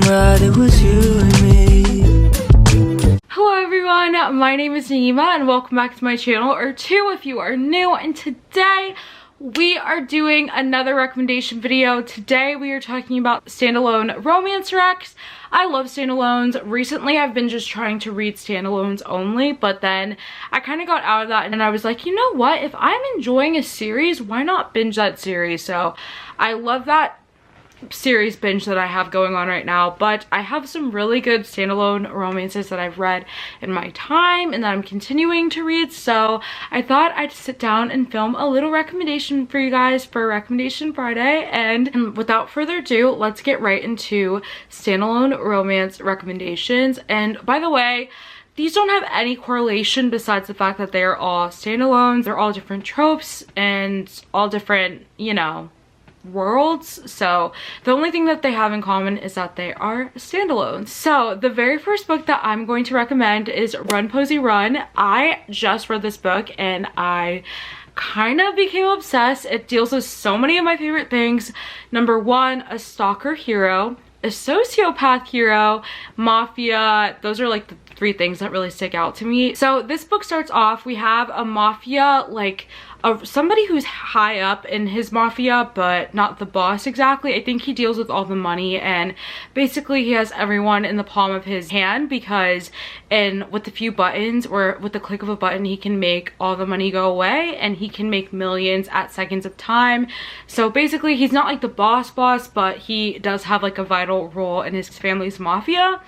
right, it was you and me. Hello everyone, my name is Nayeema and welcome back to my channel, or two if you are new, and today we are doing another recommendation video. Today we are talking about standalone romance recs. I love standalones. Recently I've been just trying to read standalones only, but then I kind of got out of that and I was like, you know what, if I'm enjoying a series, why not binge that series? So I love that series binge that I have going on right now, but I have some really good standalone romances that I've read in my time and that I'm continuing to read, so I thought I'd sit down and film a little recommendation for you guys for Recommendation Friday. And without further ado, let's get right into standalone romance recommendations. And by the way, these don't have any correlation besides the fact that they're all standalones. They're all different tropes and all different, you know, worlds, so the only thing that they have in common is that they are standalones. So the very first book that I'm going to recommend is Run Posey Run. I just read this book and I kind of became obsessed. It deals with so many of my favorite things. Number one, a stalker hero, a sociopath hero, mafia. Those are like the three things that really stick out to me. So this book starts off, we have a mafia, like somebody who's high up in his mafia, but not the boss exactly. I think he deals with all the money, and basically he has everyone in the palm of his hand, because with a few buttons, or with the click of a button, he can make all the money go away and he can make millions at seconds of time. So basically he's not like the boss, but he does have like a vital role in his family's mafia.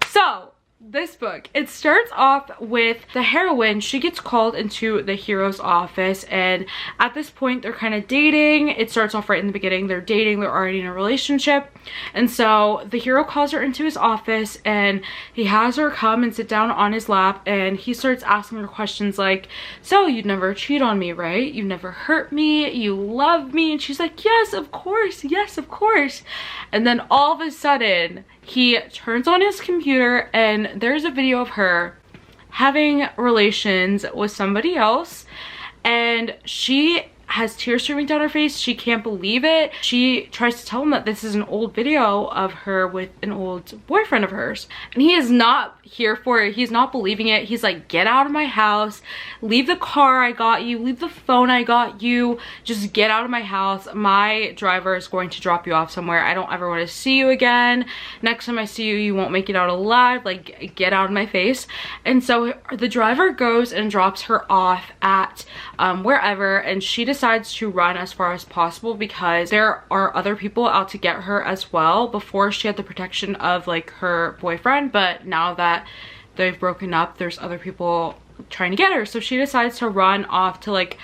So this book, it starts off with the heroine. She gets called into the hero's office, and at this point they're kind of dating. It starts off right in the beginning, they're dating, they're already in a relationship. And so the hero calls her into his office and he has her come and sit down on his lap, and he starts asking her questions like, so you'd never cheat on me, right? You never hurt me, you love me? And she's like, yes of course, yes of course. And then all of a sudden he turns on his computer and there's a video of her having relations with somebody else, and she has tears streaming down her face. She can't believe it. She tries to tell him that this is an old video of her with an old boyfriend of hers, and he is not here for it. He's not believing it. He's like, get out of my house, leave the car I got you, leave the phone I got you, just get out of my house. My driver is going to drop you off somewhere. I don't ever want to see you again. Next time I see you, you won't make it out alive. Like, get out of my face. And so the driver goes and drops her off at wherever, and she decides to run as far as possible because there are other people out to get her as well. Before, she had the protection of like her boyfriend, but now that they've broken up, there's other people trying to get her. So she decides to run off to like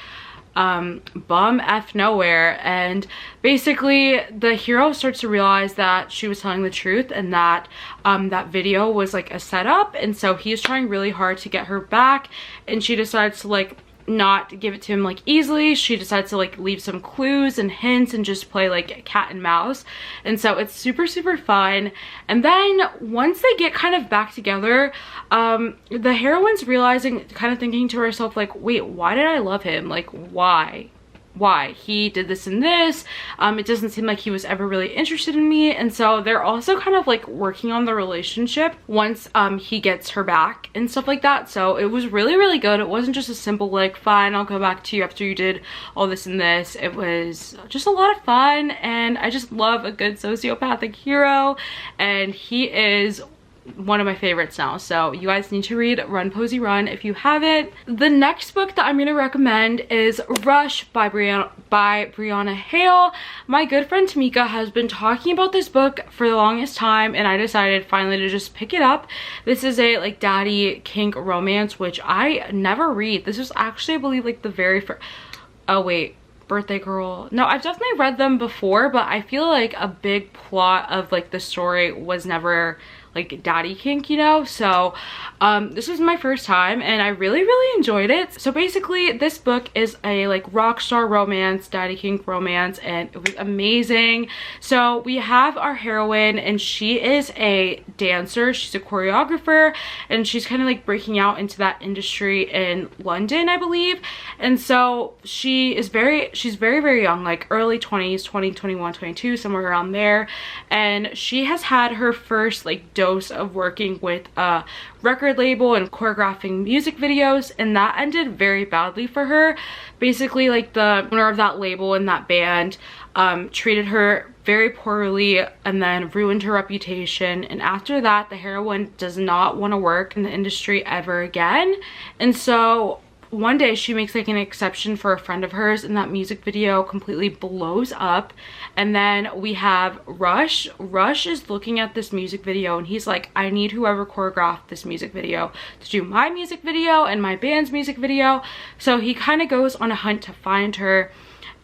bum F nowhere, and basically the hero starts to realize that she was telling the truth and that that video was like a setup, and so he's trying really hard to get her back, and she decides to like not give it to him like easily. She decides to like leave some clues and hints and just play like cat and mouse. And so it's super fun. And then once they get kind of back together, the heroine's realizing, kind of thinking to herself like, wait, why did I love him? Like, why he did this and this. It doesn't seem like he was ever really interested in me. And so they're also kind of like working on the relationship once he gets her back and stuff like that. So it was really good. It wasn't just a simple like, fine, I'll go back to you after you did all this and this. It was just a lot of fun, and I just love a good sociopathic hero, and he is one of my favorites now. So you guys need to read Run Posey Run if you haven't. The next book that I'm going to recommend is Rush by Brianna Hale. My good friend Tamika has been talking about this book for the longest time, and I decided finally to just pick it up. This is a like daddy kink romance, which I never read. This was actually, I believe, like the very first, oh wait, Birthday Girl. No, I've definitely read them before, but I feel like a big plot of like the story was never like daddy kink, you know. So this was my first time and I really enjoyed it. So basically this book is a like rock star romance, daddy kink romance, and it was amazing. So we have our heroine and she is a dancer, she's a choreographer, and she's kind of like breaking out into that industry in London, I believe. And so she's very young, like early 20s, 20, 21, 22, somewhere around there. And she has had her first like dose of working with a record label and choreographing music videos, and that ended very badly for her. Basically, like the owner of that label and that band treated her very poorly and then ruined her reputation, and after that the heroine does not want to work in the industry ever again. And so one day she makes like an exception for a friend of hers, and that music video completely blows up. And then we have Rush is looking at this music video and he's like, I need whoever choreographed this music video to do my music video and my band's music video. So he kind of goes on a hunt to find her.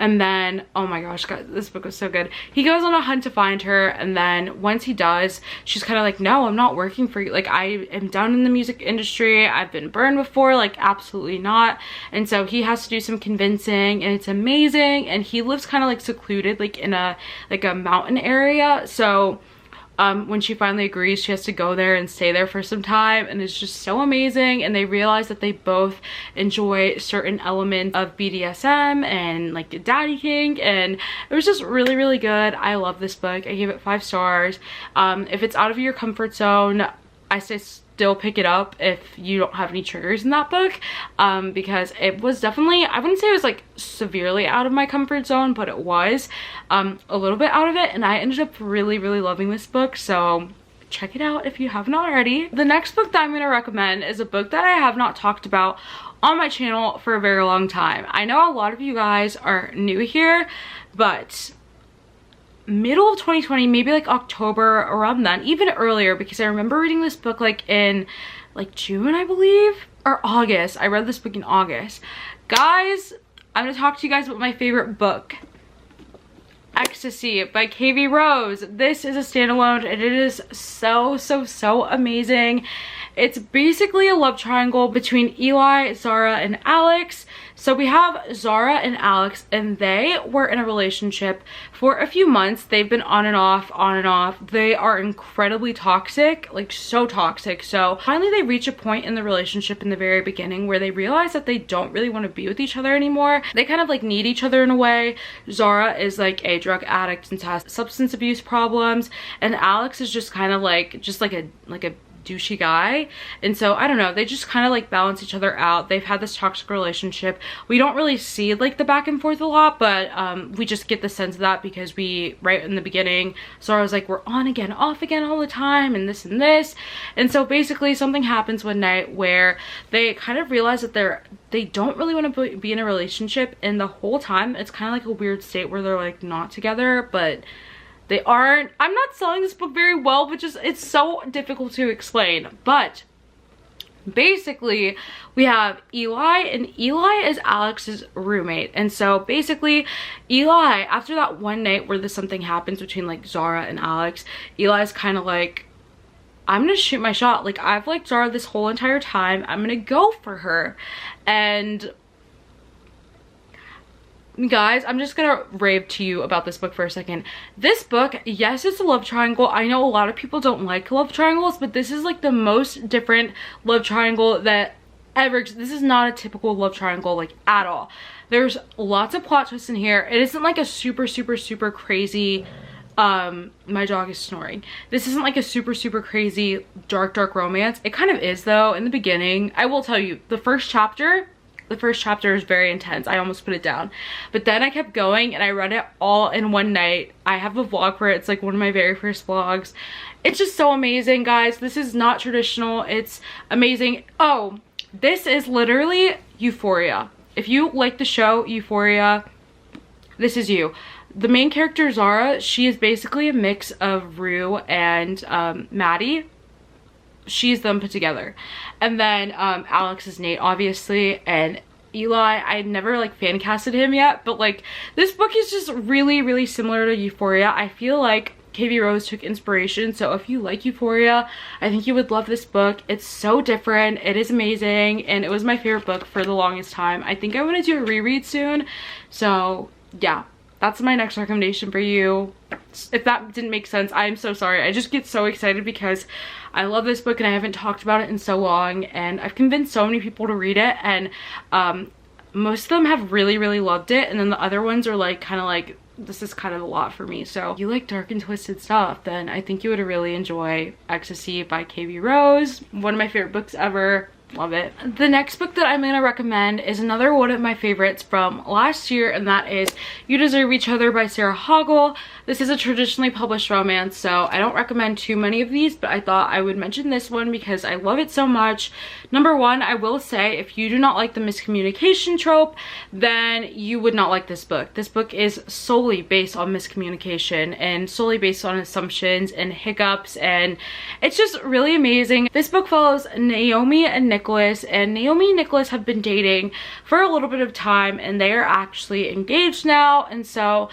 And then, oh my gosh, guys, this book was so good. He goes on a hunt to find her, and then once he does, she's kind of like, no, I'm not working for you. Like, I am done in the music industry. I've been burned before. Like, absolutely not. And so he has to do some convincing, and it's amazing. And he lives kind of like secluded, like in a mountain area. So when she finally agrees, she has to go there and stay there for some time, and it's just so amazing. And they realize that they both enjoy certain elements of BDSM and like daddy kink, and it was just really good. I love this book. I gave it 5 stars. If it's out of your comfort zone, I say still pick it up if you don't have any triggers in that book, because it was definitely, I wouldn't say it was like severely out of my comfort zone, but it was a little bit out of it, and I ended up really loving this book. So check it out if you haven't already. The next book that I'm going to recommend is a book that I have not talked about on my channel for a very long time. I know a lot of you guys are new here, but middle of 2020, maybe like October, around then, even earlier, because I remember reading this book like in like June, I believe, or August. I read this book in August. Guys, I'm gonna talk to you guys about my favorite book, Ecstasy by K.V. Rose. This is a standalone and it is so amazing. It's basically a love triangle between Eli, Zara, and Alex. So we have Zara and Alex, and they were in a relationship for a few months. They've been on and off. They are incredibly toxic, like so toxic. So finally they reach a point in the relationship in the very beginning where they realize that they don't really want to be with each other anymore. They kind of like need each other in a way. Zara is like a drug addict and has substance abuse problems, and Alex is just kind of like a douchey guy. And so I don't know, they just kind of like balance each other out. They've had this toxic relationship. We don't really see like the back and forth a lot, but we just get the sense of that because right in the beginning, Zara was like, we're on again, off again all the time, and this and this. And so basically something happens one night where they kind of realize that they don't really want to be in a relationship, and the whole time it's kind of like a weird state where they're like not together, but they aren't. I'm not selling this book very well, but just it's so difficult to explain. But basically we have Eli, and Eli is Alex's roommate. And so basically Eli, after that one night where something happens between like Zara and Alex, Eli's kind of like, I'm gonna shoot my shot. Like, I've liked Zara this whole entire time, I'm gonna go for her. And guys, I'm just gonna rave to you about this book for a second. This book, yes, it's a love triangle. I know a lot of people don't like love triangles, but this is like the most different love triangle that ever. This is not a typical love triangle, like, at all. There's lots of plot twists in here. It isn't like a super crazy, my dog is snoring. This isn't like a super crazy dark romance. It kind of is though in the beginning. I will tell you, the first chapter is very intense. I almost put it down, but then I kept going and I read it all in one night. I have a vlog for it. It's like one of my very first vlogs. It's just so amazing, guys. This is not traditional. It's amazing. Oh, this is literally Euphoria. If you like the show Euphoria, this is you. The main character, Zara, she is basically a mix of Rue and Maddie. She's them put together. And then Alex is Nate, obviously, and Eli, I never like fan casted him yet, but like this book is just really similar to Euphoria. I feel like KB Rose took inspiration. So if you like Euphoria, I think you would love this book. It's so different. It is amazing, and it was my favorite book for the longest time. I think I want to do a reread soon. So yeah, that's my next recommendation for you. If that didn't make sense, I'm so sorry. I just get so excited because I love this book and I haven't talked about it in so long, and I've convinced so many people to read it, and most of them have really loved it, and then the other ones are like kind of like, this is kind of a lot for me. So if you like dark and twisted stuff, then I think you would really enjoy Ecstasy by KB Rose. One of my favorite books ever. Love it. The next book that I'm going to recommend is another one of my favorites from last year, and that is You Deserve Each Other by Sarah Hoggle. This is a traditionally published romance, so I don't recommend too many of these, but I thought I would mention this one because I love it so much. Number one, I will say, if you do not like the miscommunication trope, then you would not like this book. This book is solely based on miscommunication and solely based on assumptions and hiccups, and it's just really amazing. This book follows Naomi and Nicholas, and Naomi and Nicholas have been dating for a little bit of time, and they are actually engaged now. And so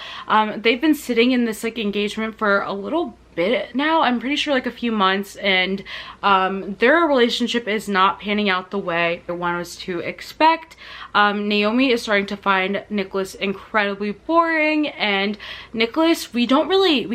they've been sitting in this like engagement for a little bit now, I'm pretty sure like a few months, and their relationship is not panning out the way one was to expect. Naomi is starting to find Nicholas incredibly boring, and Nicholas, we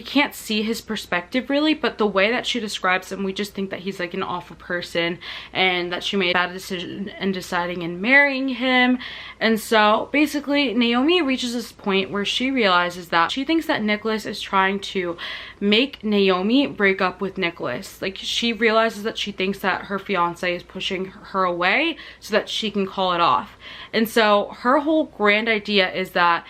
can't see his perspective really, but the way that she describes him, we just think that he's like an awful person and that she made a bad decision in deciding and marrying him. And so basically Naomi reaches this point where she realizes that she thinks that Nicholas is trying to make Naomi break up with Nicholas. Like, she realizes that she thinks that her fiance is pushing her away so that she can call it off. And so her whole grand idea is that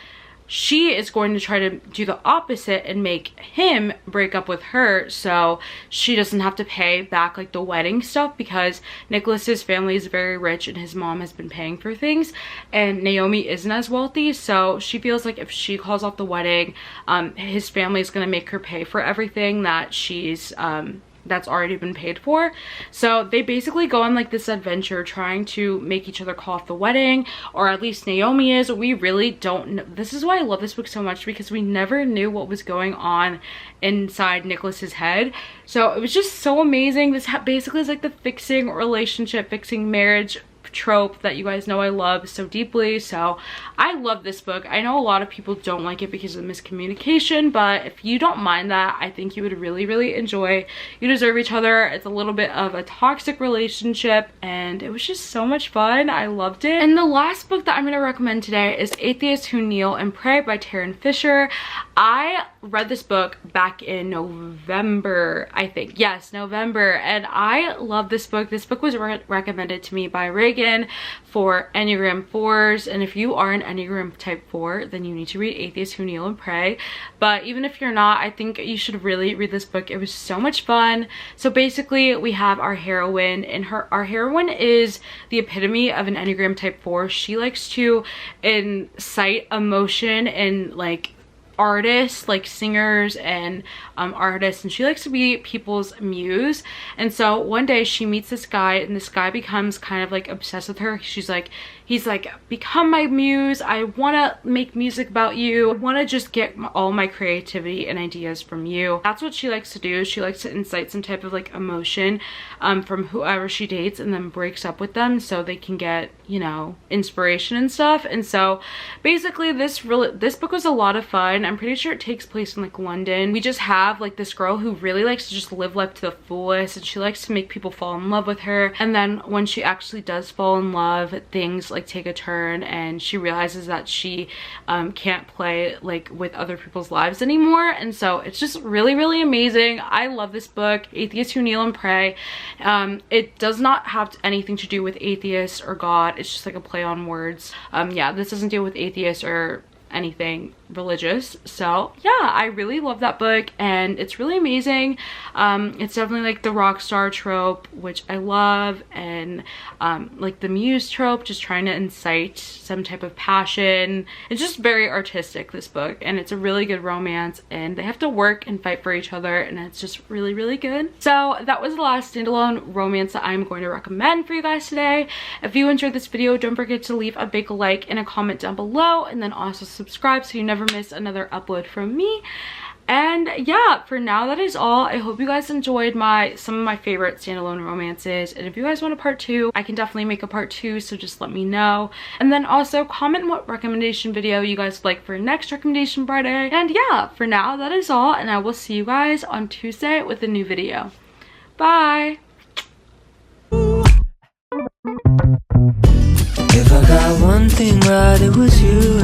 she is going to try to do the opposite and make him break up with her so she doesn't have to pay back like the wedding stuff, because Nicholas's family is very rich and his mom has been paying for things and Naomi isn't as wealthy. So she feels like if she calls off the wedding, his family is going to make her pay for everything that she's that's already been paid for. So they basically go on like this adventure trying to make each other call off the wedding, or at least Naomi is. We really don't know. This is why I love this book so much, because we never knew what was going on inside Nicholas's head. So it was just so amazing. This basically is like the fixing relationship, fixing marriage trope that you guys know I love so deeply. So I love this book. I know a lot of people don't like it because of miscommunication, but if you don't mind that, I think you would really enjoy You Deserve Each Other. It's a little bit of a toxic relationship, and it was just so much fun. I loved it. And the last book that I'm going to recommend today is Atheists Who Kneel and Pray by Tarryn Fisher. I read this book back in November, I think. Yes, November. And I love this book. This book was recommended to me by Reagan for Enneagram 4s. And if you are an Enneagram type 4, then you need to read Atheists Who Kneel and Pray. But even if you're not, I think you should really read this book. It was so much fun. So basically we have our heroine, and our heroine is the epitome of an Enneagram type 4. She likes to incite emotion in like artists, like singers and artists, and she likes to be people's muse. And so one day she meets this guy, and this guy becomes kind of like obsessed with her. He's like, become my muse. I want to make music about you. I want to just get all my creativity and ideas from you. That's what she likes to do. She likes to incite some type of like emotion from whoever she dates, and then breaks up with them so they can get, you know, inspiration and stuff. And so basically this book was a lot of fun. I'm pretty sure it takes place in like London. We just have like this girl who really likes to just live life to the fullest, and she likes to make people fall in love with her. And then when she actually does fall in love, things like take a turn, and she realizes that she can't play like with other people's lives anymore. And so it's just really amazing. I love this book, Atheists Who Kneel and Pray. It does not have anything to do with atheists or God. It's just like a play on words. Yeah, this doesn't deal with atheists or anything religious. So yeah, I really love that book, and it's really amazing. It's definitely like the rock star trope, which I love, and like the muse trope, just trying to incite some type of passion. It's just very artistic, this book, and it's a really good romance, and they have to work and fight for each other, and it's just really good. So that was the last standalone romance that I'm going to recommend for you guys today. If you enjoyed this video, don't forget to leave a big like and a comment down below, and then also subscribe so you never miss another upload from me. And yeah, for now that is all. I hope you guys enjoyed some of my favorite standalone romances, and if you guys want a part 2, I can definitely make a part 2, so just let me know. And then also comment what recommendation video you guys would like for next recommendation Friday. And yeah, for now that is all, and I will see you guys on Tuesday with a new video. Bye. If I got one thing right, it was you.